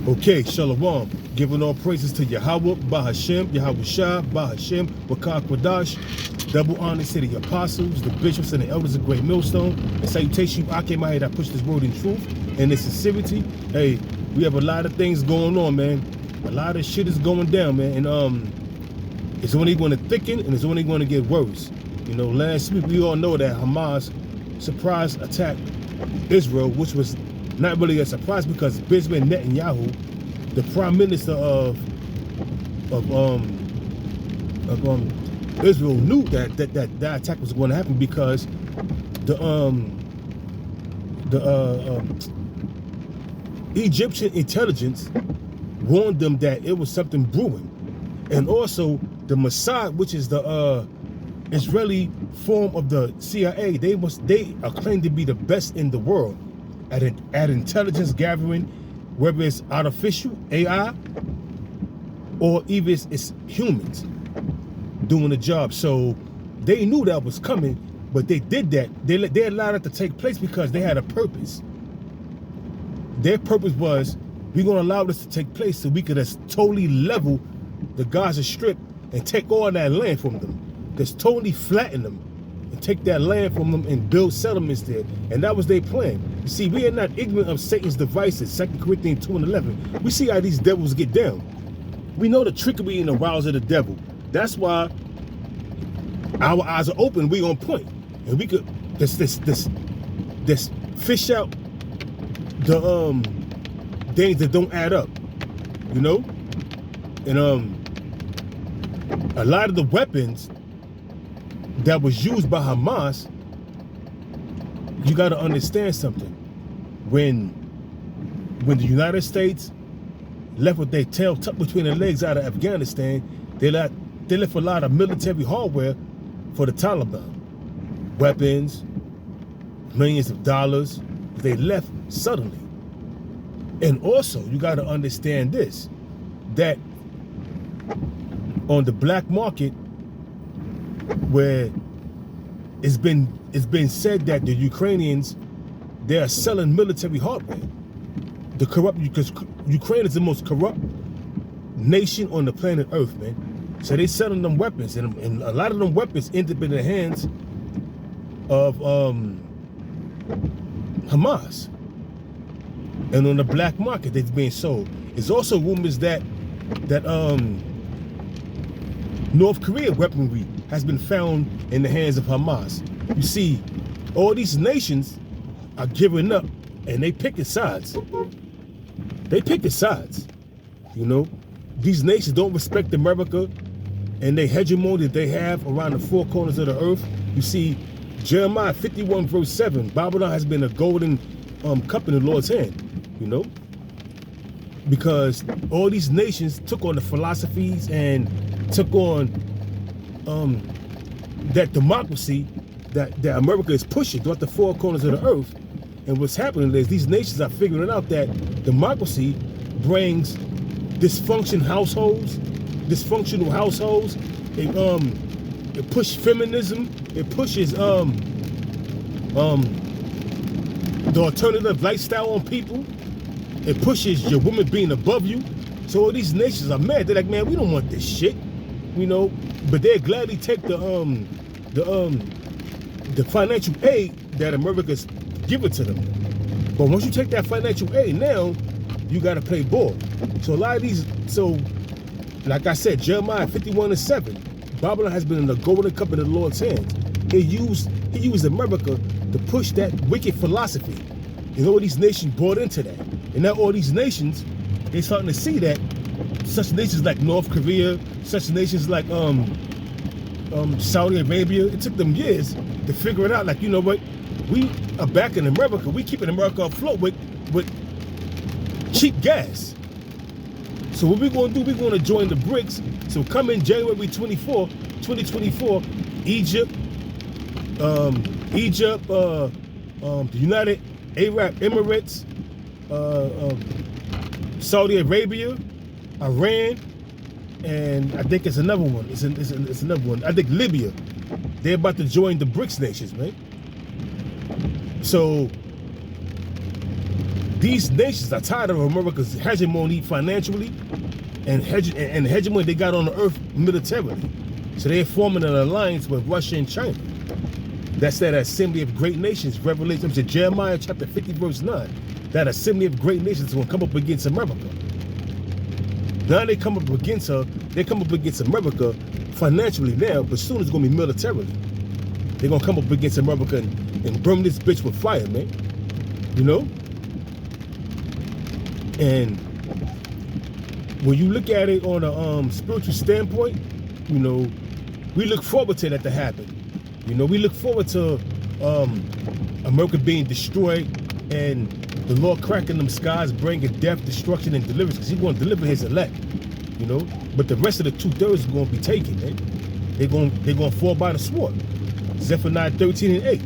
Okay, Shalom. Giving all praises to Yahweh, Bahashem, Yahweh Shah, Bahashem, Wakar Kwadash. Double honor to the apostles, the bishops, and the elders of Great Millstone. And salutation, I came out here that push this word in truth and in sincerity. Hey, we have a lot of things going on, man. A lot of shit is going down, man. And it's only going to thicken and it's only going to get worse. You know, last week we all know that Hamas surprise attacked Israel, which was not really a surprise because Benjamin Netanyahu, the prime minister of Israel, knew that attack was going to happen because the Egyptian intelligence warned them that it was something brewing, and also the Mossad, which is the Israeli form of the CIA, they are claimed to be the best in the world at intelligence gathering, whether it's artificial AI or even it's humans doing the job. So they knew that was coming, but they did that. They allowed it to take place because they had a purpose. Their purpose was, we're going to allow this to take place so we could just totally level the Gaza Strip and take all that land from them. Just totally flatten them and take that land from them and build settlements there. And that was their plan. You see, we are not ignorant of Satan's devices. 2 Corinthians 2:11. We see how these devils get down. We know the trickery and the wiles of the devil. That's why our eyes are open. We on point, and we could this fish out the things that don't add up. You know, and a lot of the weapons that was used by Hamas, you got to understand something. When the United States left with their tail tucked between their legs out of Afghanistan, they left a lot of military hardware for the Taliban. Weapons, millions of dollars, they left suddenly. And also, you got to understand this, that on the black market, where it's been said that the Ukrainians, they are selling military hardware. The corrupt, because Ukraine is the most corrupt nation on the planet Earth, man. So they selling them weapons, and a lot of them weapons end up in the hands of Hamas. And on the black market, it's being sold. There's also rumors that North Korea weaponry has been found in the hands of Hamas. You see, all these nations are giving up and they picking sides. They picking sides. You know, these nations don't respect America and the hegemony that they have around the four corners of the earth. You see, Jeremiah 51 verse 7, Babylon has been a golden cup in the Lord's hand, you know, because all these nations took on the philosophies and took on that democracy that America is pushing throughout the four corners of the earth. And what's happening is these nations are figuring out that democracy brings dysfunctional households. It pushes feminism. It pushes the alternative lifestyle on people. It pushes your woman being above you. So all these nations are mad. They're like, man, we don't want this shit, you know. But they'll gladly take the financial aid that America's giving to them. But once you take that financial aid, now you got to play ball. So a lot of these, so like I said, Jeremiah 51 and 7, Babylon has been in the golden cup in the Lord's hands. He used America to push that wicked philosophy, and all these nations bought into that. And now all these nations, they're starting to see that such nations like North Korea, such nations like Saudi Arabia, it took them years to figure it out. Like, you know what, we are back in America. We keeping America afloat with cheap gas. So what we're going to do, we're going to join the BRICS. So come in January 2024, Egypt, the United Arab Emirates, Saudi Arabia, Iran, and I think it's another one. It's another one. I think Libya. They're about to join the BRICS nations, man. So These nations are tired of America's hegemony financially and the hegemony they got on the earth militarily. So they're forming an alliance with Russia and China. That's that assembly of great nations. Revelation, Jeremiah chapter 50, verse 9. That assembly of great nations will come up against America. Now they come up against America financially now, but soon it's gonna be militarily. They're gonna come up against America and burn this bitch with fire, man. You know? And when you look at it on a spiritual standpoint, you know, we look forward to that to happen. You know, we look forward to America being destroyed and the Lord cracking them skies, bringing death, destruction, and deliverance, because He's going to deliver His elect. You know, but the rest of the 2/3 is going to be taken, man. They're going to fall by the sword. Zephaniah 13 and 8.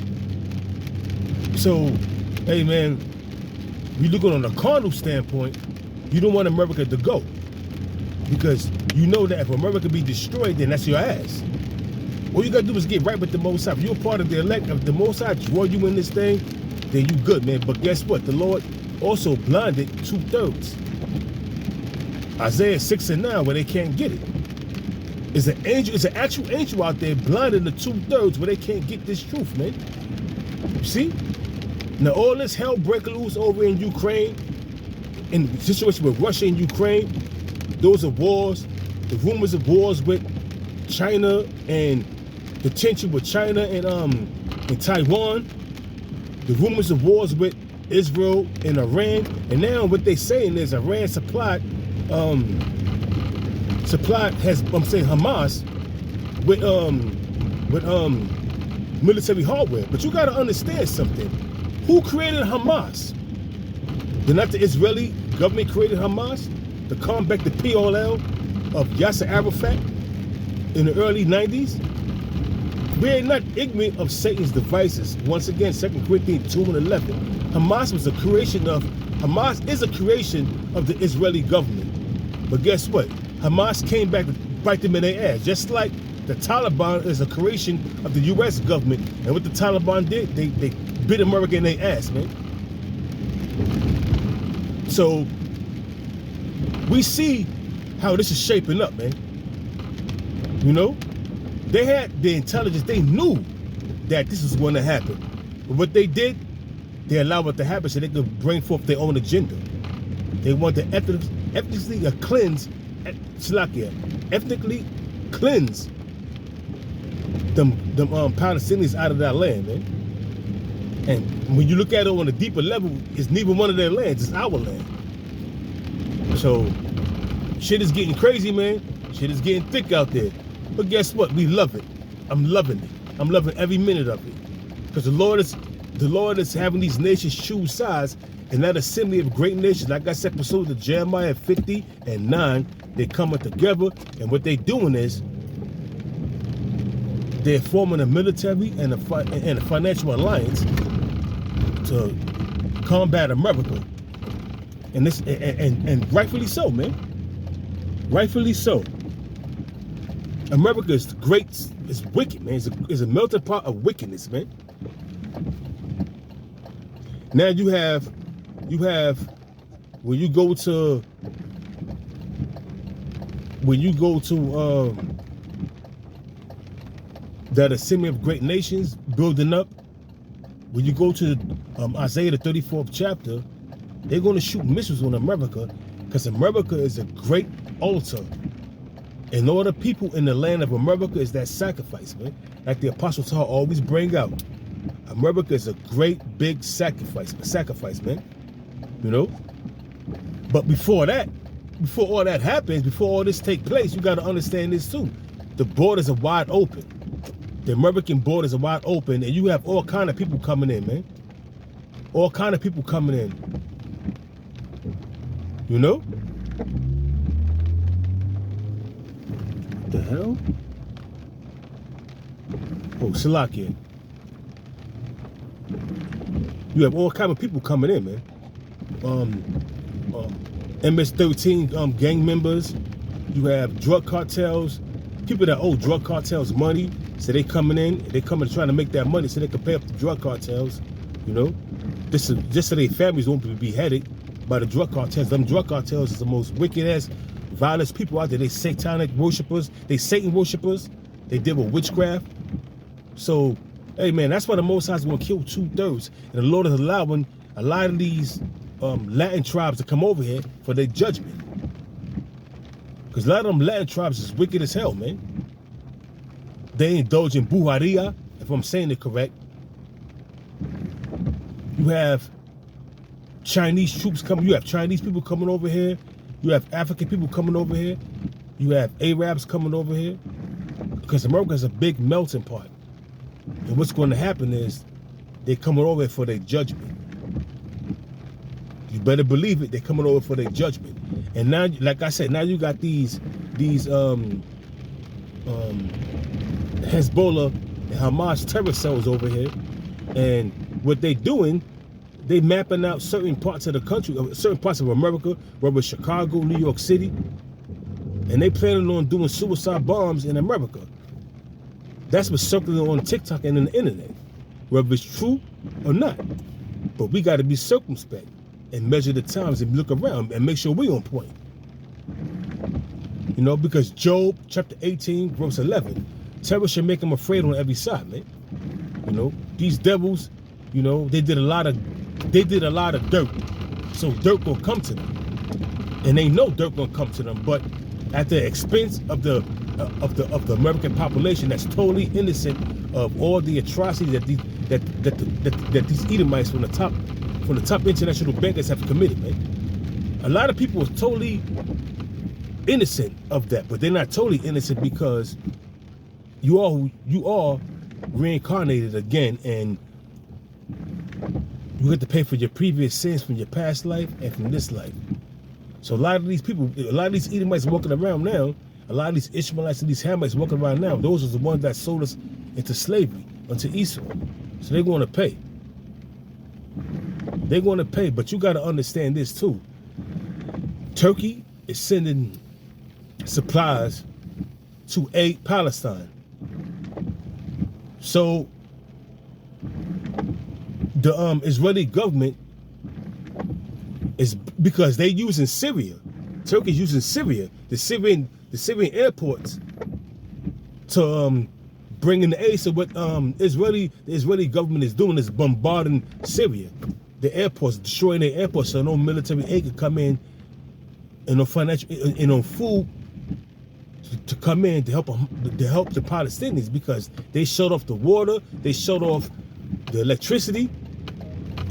So, hey, man, we look on a carnal standpoint, you don't want America to go. Because you know that if America be destroyed, then that's your ass. All you got to do is get right with the Most High. If you're part of the elect, if the Most High draw you in this thing, then you good, man. But guess what? The Lord also blinded 2/3. Isaiah 6 and 9, where they can't get it. It's an angel, it's an actual angel out there blinding the 2/3 where they can't get this truth, man. You see? Now all this hell breaking loose over in Ukraine, in the situation with Russia and Ukraine, those are wars, the rumors of wars with China and the tension with China and Taiwan, the rumors of wars with Israel and Iran, and now what they're saying is Iran supplied Hamas with military hardware. But you got to understand something. Who created Hamas? Did not the Israeli government created Hamas to combat the PLL of Yasser Arafat in the early 90s? We are not ignorant of Satan's devices. Once again, 2 Corinthians 2 and 11. Hamas is a creation of the Israeli government. But guess what? Hamas came back to bite them in their ass. Just like the Taliban is a creation of the U.S. government. And what the Taliban did, they bit America in their ass, man. So we see how this is shaping up, man. You know? They had the intelligence. They knew that this was going to happen. But what they did, they allowed it to happen so they could bring forth their own agenda. They want to ethnically cleanse them Palestinians out of that land, man. And when you look at it on a deeper level, it's neither one of their lands, it's our land. So shit is getting crazy, man. Shit is getting thick out there. But guess what? We love it. I'm loving it. I'm loving every minute of it. Because the Lord is having these nations choose sides, and that assembly of great nations, like I said, pursuant to Jeremiah 50 and 9, they're coming together, and what they're doing is they're forming a military and a financial alliance to combat America. And this and rightfully so, man. Rightfully so. America is great, it's wicked, man. It's a melting pot of wickedness, man. Now you have when you go to that assembly of great nations building up, when you go to Isaiah the 34th chapter, they're going to shoot missiles on America, because America is a great altar. And all the people in the land of America is that sacrifice, man. Like the Apostle Paul always bring out. America is a great big sacrifice, man. You know? But before all that happens, before all this take place, you got to understand this too. The borders are wide open. The American borders are wide open, and you have all kind of people coming in, man. All kind of people coming in. You know? What the hell? Oh, Salakia. You have all kind of people coming in, man. MS-13 gang members. You have drug cartels, people that owe drug cartels money, so they coming in, they coming trying to make that money so they can pay up the drug cartels. You know, just so their families won't be beheaded by the drug cartels. Them drug cartels is the most wicked ass, violent people out there. They satanic worshipers. They Satan worshipers. They deal with witchcraft. So, hey man, that's why the Most High is going to kill 2/3, and the Lord is allowing a lot of these Latin tribes to come over here for their judgment. Because a lot of them Latin tribes is wicked as hell, man. They indulge in brujeria, if I'm saying it correct. You have Chinese troops coming. You have Chinese people coming over here. You have African people coming over here. You have Arabs coming over here. Because America is a big melting pot. And what's going to happen is they're coming over for their judgment. You better believe it. They're coming over for their judgment. And now, like I said, now you got these Hezbollah and Hamas terror cells over here, and what they doing, they mapping out certain parts of the country, certain parts of America, whether it's Chicago, New York City, and they planning on doing suicide bombs in America. That's what's circling on TikTok and on the internet, whether it's true or not. But we got to be circumspect and measure the times and look around and make sure we on point. You know, because Job chapter 18, verse 11, terror should make them afraid on every side, man. You know, these devils, you know, they did a lot of dirt. So dirt gonna come to them. And they know dirt gonna come to them, but at the expense of the American population that's totally innocent of all the atrocities that these Edomites from the top international bankers have committed, man. A lot of people are totally innocent of that, but they're not totally innocent because you are reincarnated again, and you have to pay for your previous sins from your past life and from this life. So a lot of these people, a lot of these Edomites walking around now, a lot of these Ishmaelites and these Hamites walking around now, those are the ones that sold us into slavery, unto Esau. So they're going to pay. They're going to pay, but you got to understand this too. Turkey is sending supplies to aid Palestine. So the Israeli government is, because they using Syria. Turkey's using Syria, the Syrian airports to bring in the aid. So what the Israeli government is doing is bombarding Syria, the airports, destroying their airports, so no military aid can come in, and no financial, and no food to come in to help the Palestinians, because they shut off the water, they shut off the electricity,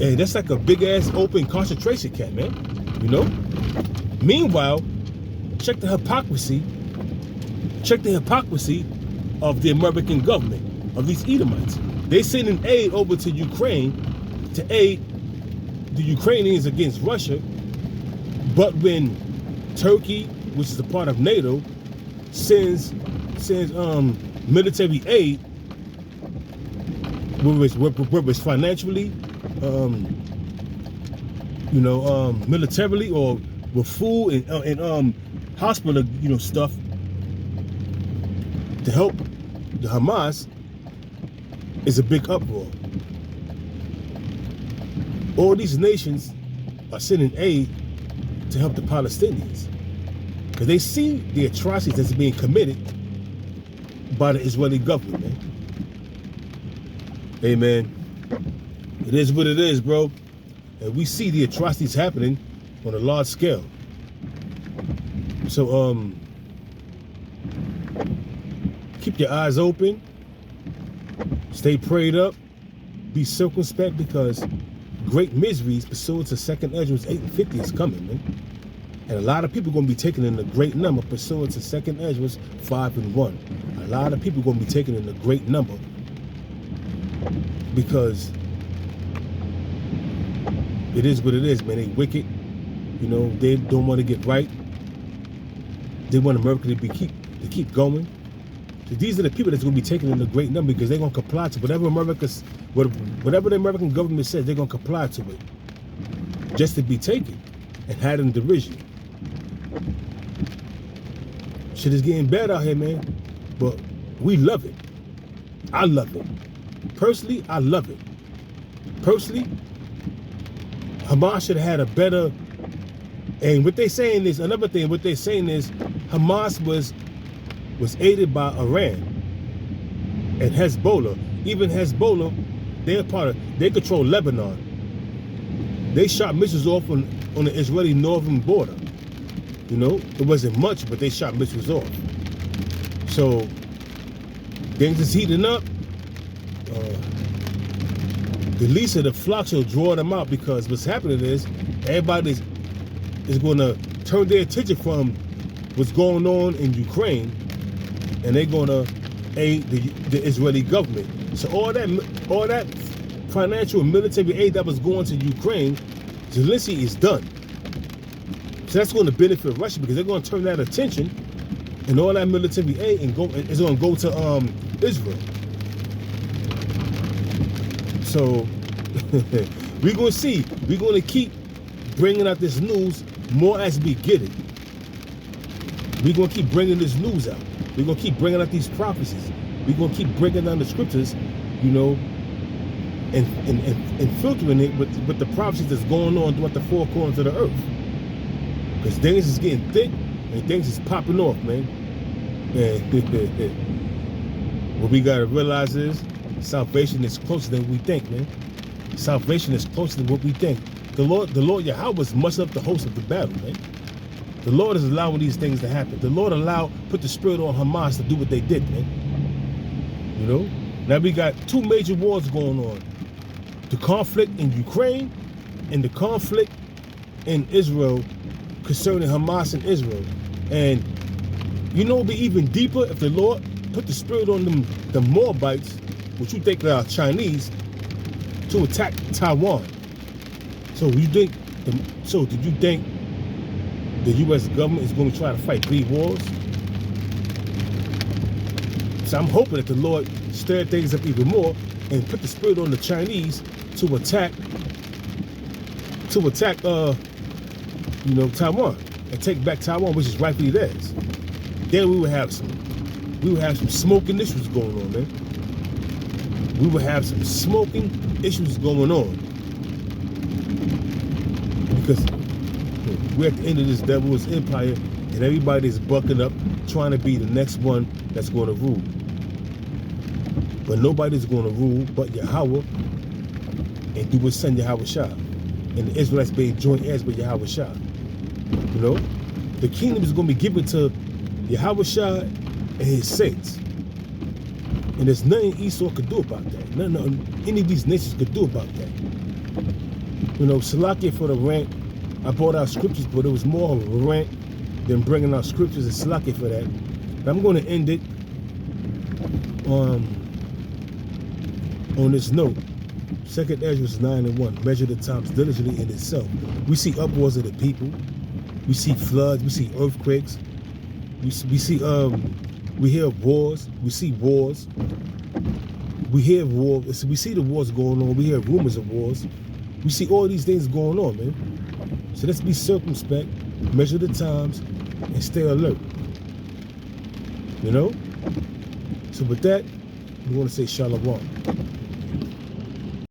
and that's like a big ass open concentration camp, man. You know. Meanwhile, check the hypocrisy of the American government, of these Edomites. They sending aid over to Ukraine to aid the Ukrainians against Russia, but when Turkey, which is a part of NATO, sends military aid, whether it's financially, militarily, or with food and hospital, stuff to help the Hamas, is a big uproar. All these nations are sending aid to help the Palestinians because they see the atrocities that's being committed by the Israeli government, man. Hey, man, it is what it is, bro. And we see the atrocities happening on a large scale. So, keep your eyes open, stay prayed up, be circumspect, because great miseries pursuant to 2nd Ezra 8:50 is coming, man. And a lot of people are going to be taken in the great number pursuant to 2nd Ezra 5:1. A lot of people are going to be taken in the great number because it is what it is, man. They wicked. They don't want to get right. They want America to keep going. So these are the people that's going to be taken in the great number because they're going to comply to whatever the American government says. They're going to comply to it just to be taken and had in derision. Shit is getting bad out here, man. But we love it. I love it. Personally, I love it. Personally, Hamas should have had a better. And what they saying is another thing. What they're saying is Hamas was aided by Iran and Hezbollah. Even Hezbollah, they control Lebanon. They shot missiles off on the Israeli northern border. You know, it wasn't much, but they shot missiles off. So things is heating up. The least of the flocks will draw them out, because what's happening is everybody is going to turn their attention from what's going on in Ukraine, and they're going to aid the Israeli government. So all that financial and military aid that was going to Ukraine, Zelensky is done. So that's going to benefit Russia, because they're going to turn that attention and all that military aid is going to go to Israel. So we're going to see. We're going to keep bringing out this news more as we get it. We're going to keep bringing this news out. We're going to keep bringing out these prophecies. We're going to keep breaking down the scriptures, you know, and filtering it with the prophecies that's going on throughout the four corners of the earth. Because things is getting thick and things is popping off, man. And what we got to realize is salvation is closer than we think, man. Salvation is closer than what we think. The Lord Yahweh is mustered up the host of the battle, man. The Lord is allowing these things to happen. The Lord put the spirit on Hamas to do what they did, man. You know? Now we got two major wars going on. The conflict in Ukraine and the conflict in Israel concerning Hamas and Israel. And you know, it'd be even deeper if the Lord put the spirit on the Moabites, which you think are Chinese, to attack Taiwan. So did you think the U.S. government is going to try to fight 3 wars? So I'm hoping that the Lord stir things up even more and put the spirit on the Chinese to attack you know, Taiwan, and take back Taiwan, which is rightfully theirs. Then we would have some smoking issues going on, man. We would have some smoking issues going on, because we're at the end of this devil's empire, and everybody's bucking up, trying to be the next one that's going to rule. But nobody's going to rule but Yahweh and do his son Yahweh Shah. And the Israelites being joint heirs with Yahweh Shah. You know? The kingdom is going to be given to Yahweh Shah and his saints. And there's nothing Esau could do about that. Nothing any of these nations could do about that. You know, Salakia for the rant. I brought out scriptures, but it was more of a rant than bringing out scriptures, and Salakia for that. But I'm going to end it on this note. 2nd Ezra 9:1. Measure the times diligently in itself. We see uproars of the people. We see floods. We see earthquakes. We hear of wars. We see wars. We hear of war. We see the wars going on. We hear rumors of wars. We see all these things going on, man. So let's be circumspect, measure the times, and stay alert. You know? So with that, we want to say shalom.